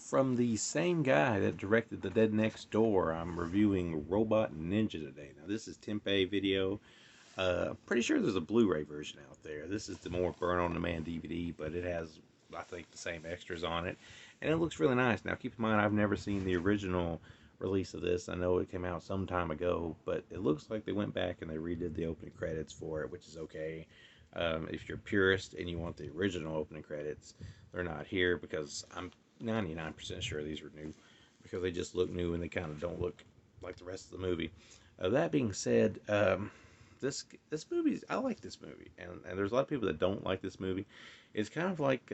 From the same guy that directed The Dead Next Door, I'm reviewing Robot Ninja today. Now, this is Tempeh video. Pretty sure there's a Blu-ray version out there. This is the more burn-on-demand DVD, but it has, I think, the same extras on it. And it looks really nice. Now, keep in mind, I've never seen the original release of this. I know it came out some time ago, but it looks like they went back and they redid the opening credits for it, which is okay. If you're a purist and you want the original opening credits, they're not here because I'm 99% sure these were new because they just look new and they kind of don't look like the rest of the movie. That being said, this movie, I like this movie, and there's a lot of people that don't like this movie. It's kind of like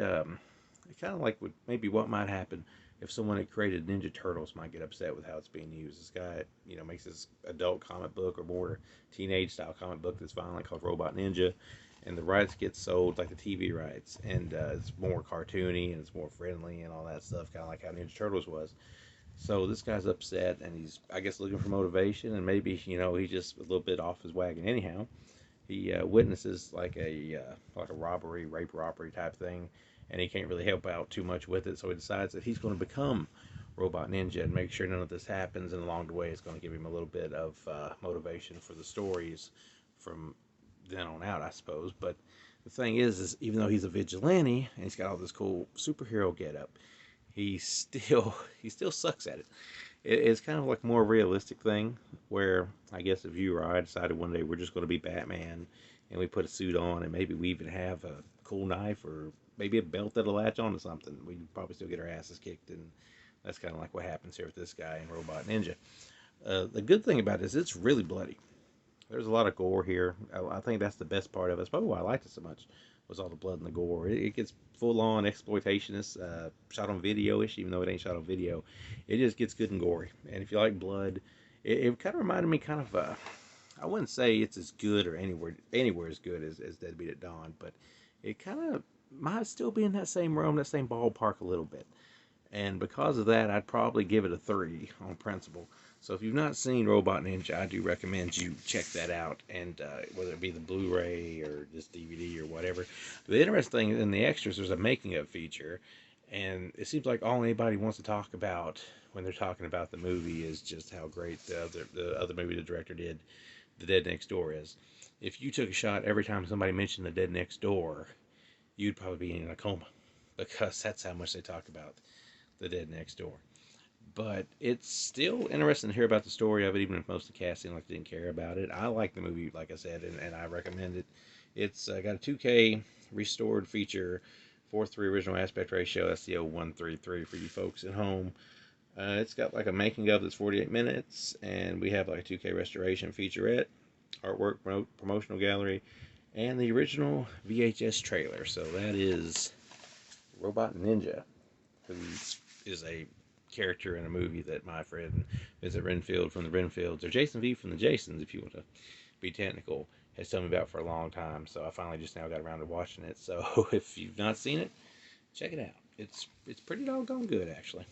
maybe what might happen if someone had created Ninja Turtles might get upset with how it's being used. This guy, makes this adult comic book or more teenage style comic book that's violent called Robot Ninja, and the rights get sold like the TV rights, and it's more cartoony and it's more friendly and all that stuff, kind of like how Ninja Turtles was. So this guy's upset, and he's, I guess, looking for motivation, and maybe he's just a little bit off his wagon. Anyhow, he witnesses like a robbery, rape robbery type thing, and he can't really help out too much with it. So he decides that he's going to become Robot Ninja and make sure none of this happens. And along the way, it's going to give him a little bit of motivation for the stories from then on out, I suppose. But the thing is even though he's a vigilante and he's got all this cool superhero getup, he still sucks at it. It's kind of like a more realistic thing where I guess if you or I decided one day we're just going to be Batman and we put a suit on and maybe we even have a cool knife or maybe a belt that'll latch on to something, we'd probably still get our asses kicked, and that's kind of like what happens here with this guy in Robot Ninja. The good thing about it is it's really bloody. There's a lot of gore here. I think that's the best part of it. That's probably why I liked it so much, was all the blood and the gore. It gets full-on exploitationist, shot on video-ish, even though it ain't shot on video. It just gets good and gory. And if you like blood, it kind of reminded me kind of, I wouldn't say it's as good or anywhere as good as Deadbeat at Dawn, but it kind of might still be in that same realm, that same ballpark a little bit. And because of that, I'd probably give it a 3 on principle. So if you've not seen Robot Ninja, I do recommend you check that out, and whether it be the Blu-ray or just DVD or whatever. The interesting thing in the extras, there's a making-of feature, and it seems like all anybody wants to talk about when they're talking about the movie is just how great the other movie the director did, The Dead Next Door, is. If you took a shot every time somebody mentioned The Dead Next Door, you'd probably be in a coma, because that's how much they talk about The Dead Next Door. But it's still interesting to hear about the story of it, even if most of the casting didn't care about it. I like the movie, like I said, and I recommend it. It's got a 2K restored feature, 4:3 original aspect ratio. That's the 0133 for you folks at home. It's got like a making of that's 48 minutes, and we have like a 2K restoration featurette, artwork, promotional gallery, and the original VHS trailer. So that is Robot Ninja, who is a character in a movie that my friend Vincent Renfield from the Renfields, or Jason V from the Jasons, if you want to be technical, has told me about for a long time. So I finally just now got around to watching it. So if you've not seen it, check it out. It's pretty doggone good, actually.